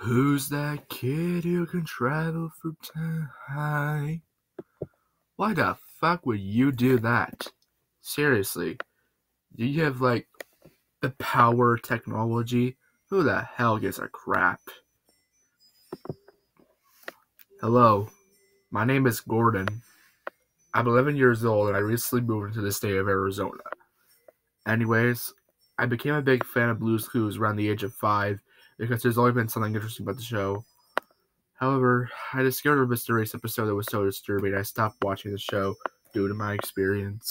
Who's that kid who can travel through time? Why the fuck would you do that? Seriously, do you have the power technology? Who the hell gives a crap? Hello, my name is Gordon. I'm 11 years old and I recently moved into the state of Arizona. Anyways, I became a big fan of Blue's Clues around the age of 5 because there's always been something interesting about the show. However, I discovered a mysterious episode that was so disturbing I stopped watching the show due to my experience.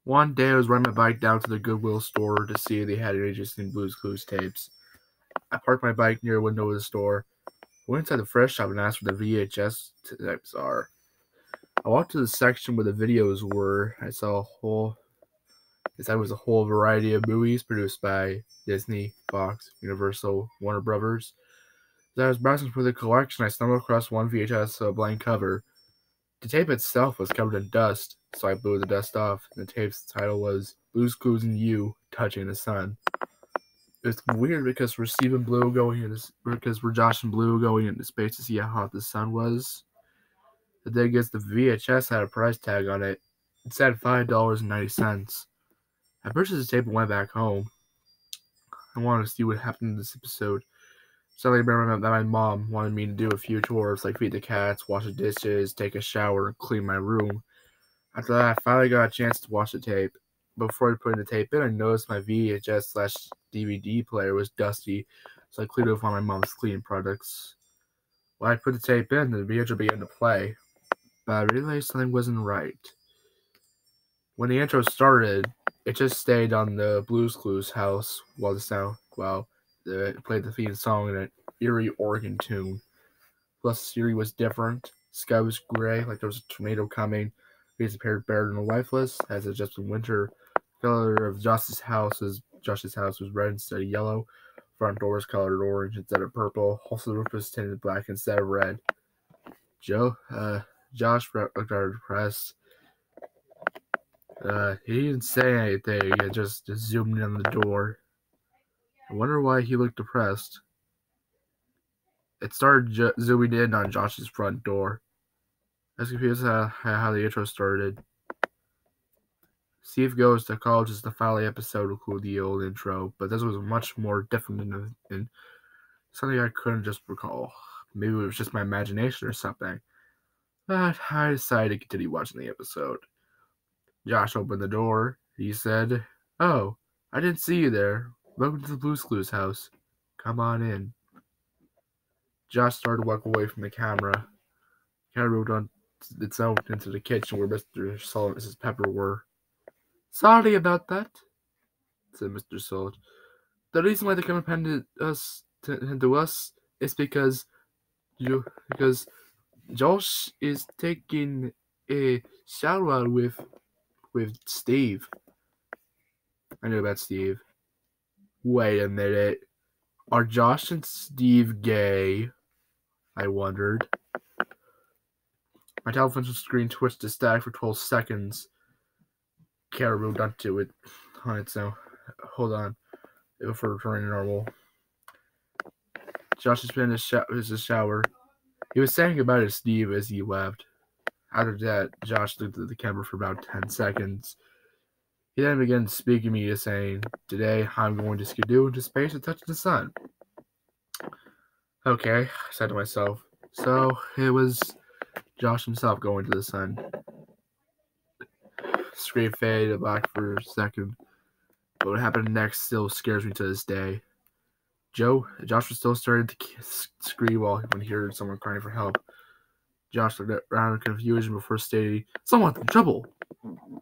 One day I was riding my bike down to the Goodwill store to see if they had any interesting Blue's Clues tapes. I parked my bike near a window of the store, went inside the fresh shop and asked where the VHS tapes are. I walked to the section where the videos were. I saw a whole variety of movies produced by Disney, Fox, Universal, Warner Brothers. As I was browsing through the collection, I stumbled across one VHS with a blank cover. The tape itself was covered in dust, so I blew the dust off, and the tape's title was Blue's Clues and You, Touching the Sun. It's weird because we're Josh and Blue going into space to see how hot the sun was. The thing is, the VHS had a price tag on it. It said $5.90. I purchased the tape and went back home. I wanted to see what happened in this episode. Suddenly I remembered that my mom wanted me to do a few chores like feed the cats, wash the dishes, take a shower, and clean my room. After that, I finally got a chance to watch the tape. Before I put the tape in, I noticed my VHS/DVD player was dusty, so I cleaned it with one of my mom's cleaning products. When I put the tape in, the VHS began to play, but I realized something wasn't right. When the intro started, it just stayed on the Blue's Clues house while it played the theme song in an eerie organ tune. Plus, the scenery was different. The sky was gray, like there was a tornado coming. Trees appeared bared and lifeless, as it had just been winter. The color of Josh's house was red instead of yellow. Front door was colored orange instead of purple. Also, the roof was tinted black instead of red. Josh looked rather depressed. He didn't say anything. He just zoomed in on the door. I wonder why he looked depressed. It started zooming in on Josh's front door. I was confused how the intro started. Steve Goes to College is the finale episode include the old intro, but this was much more different and something I couldn't just recall. Maybe it was just my imagination or something. But I decided to continue watching the episode. Josh opened the door. He said, "Oh, I didn't see you there. Welcome to the Blue's Clues house. Come on in." Josh started to walk away from the camera. The camera moved on itself into the kitchen where Mr. Salt and Mrs. Pepper were. "Sorry about that," said Mr. Salt. "The reason why the camera panned to us is because Josh is taking a shower with Steve." I knew about Steve. Wait a minute. Are Josh and Steve gay? I wondered. My telephone screen twitched to static for 12 seconds. Camera moved onto it on its own. Hold on. For returning to normal. Josh has been in his shower. He was saying goodbye to Steve as he left. After that, Josh looked at the camera for about 10 seconds. He then began speaking to me, saying, "Today, I'm going to skidoo into space and touch the sun." Okay, I said to myself. So, it was Josh himself going to the sun. Screen faded to black for a second. But what happened next still scares me to this day. Josh was still starting to scream when he heard someone crying for help. Josh looked around in confusion before stating, "Someone's in trouble."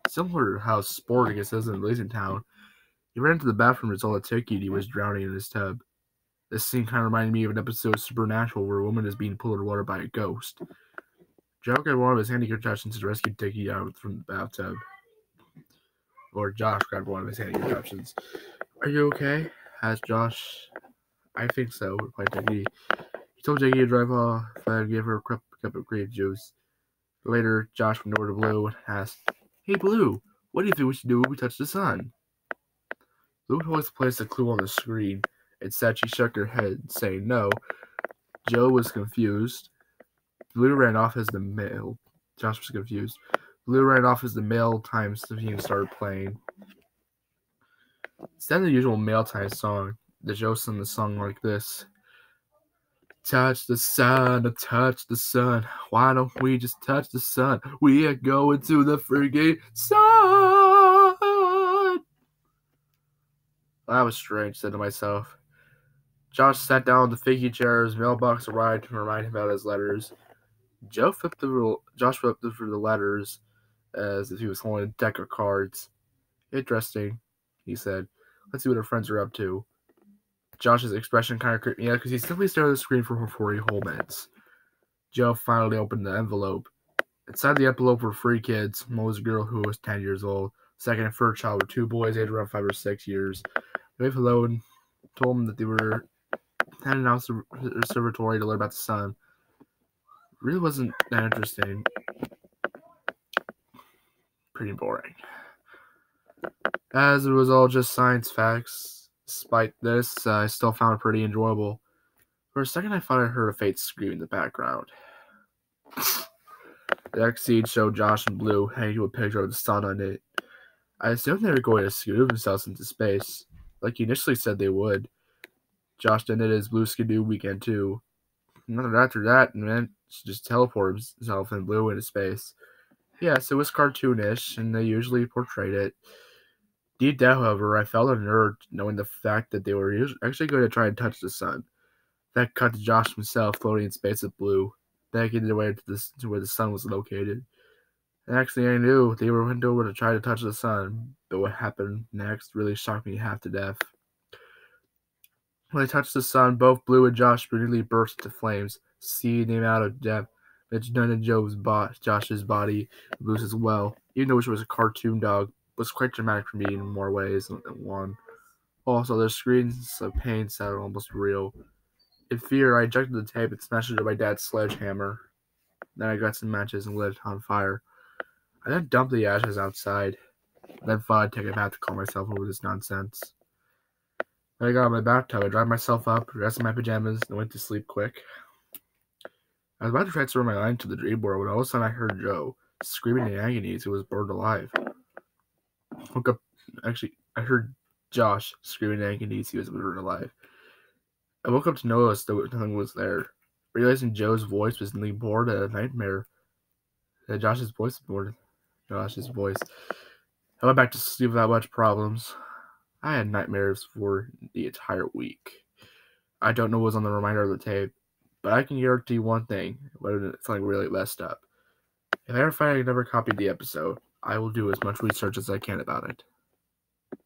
Similar to how sporting it says in Town, he ran into the bathroom and saw a turkey and he was drowning in his tub. This scene kind of reminded me of an episode of Supernatural where a woman is being pulled underwater by a ghost. Joe grabbed one of his handy contraptions to rescue Dickie out from the bathtub. Or Josh grabbed one of his handy contraptions. "Are you okay?" asked Josh. "I think so," replied Dickie. He told Dickie to drive off and give her a cup of grape juice. Later, Josh went over to Blue and asked, "Hey Blue, what do you think we should do when we touch the sun?" Blue always placed a clue on the screen. Instead, she shook her head, saying no, Joe was confused. Blue ran off as the mail. Josh was confused. Blue ran off as the mail time theme started playing. Instead of the usual mail time song, the Joe sung the song like this. Touch the sun, touch the sun. Why don't we just touch the sun? We are going to the friggin' sun. That was strange, said to myself. Josh sat down on the figgy chair. His mailbox arrived to remind him about his letters. Josh flipped through the letters as if he was holding a deck of cards. Interesting, he said. Let's see what our friends are up to. Josh's expression kind of creeped me out because he simply stared at the screen for 40 whole minutes. Joe finally opened the envelope. Inside the envelope were 3 kids. One was a girl who was 10 years old. Second and third child were 2 boys aged around 5 or 6 years. They waved hello and told them that they were heading out to the observatory to learn about the sun. It really wasn't that interesting. Pretty boring. As it was all just science facts, despite this, I still found it pretty enjoyable. For a second, I thought I heard a faint scream in the background. The next scene showed Josh and Blue hanging to a picture of the sun on it. I assumed they were going to scoot themselves into space, like he initially said they would. Josh then did his Blue Skidoo weekend too. And after that, man, just teleport himself and Blue into space. Yes, it was cartoonish, and they usually portrayed it. Deep down, however, I felt a nerd knowing the fact that they were actually going to try and touch the sun. That cut to Josh himself floating in space with Blue, making their way to where the sun was located. The next thing I knew, they went over to try to touch the sun, but what happened next really shocked me half to death. When they touched the sun, both Blue and Josh nearly burst into flames, seeing him out of death. Which none of Josh's body, Blue's as well, even though it was a cartoon dog, was quite dramatic for me in more ways than one. Also, their screams of pain sounded almost real. In fear, I ejected the tape and smashed it with my dad's sledgehammer. Then I got some matches and lit it on fire. I then dumped the ashes outside. Then thought I'd take a bath to calm myself over this nonsense. Then I got out of my bathtub, I dried myself up, dressed in my pajamas, and went to sleep quick. I was about to transfer my mind to the dream world when all of a sudden I heard Joe screaming in agony as he was burned alive. I woke up. Actually, I heard Josh screaming in agony as he was burned alive. I woke up to notice that nothing was there. Realizing Joe's voice was nearly bored at a nightmare. That Josh's voice was bored. Josh's voice. I went back to sleep without much problems. I had nightmares for the entire week. I don't know what was on the reminder of the tape, but I can guarantee one thing, whether it's something really messed up. If I ever find I never copied the episode, I will do as much research as I can about it.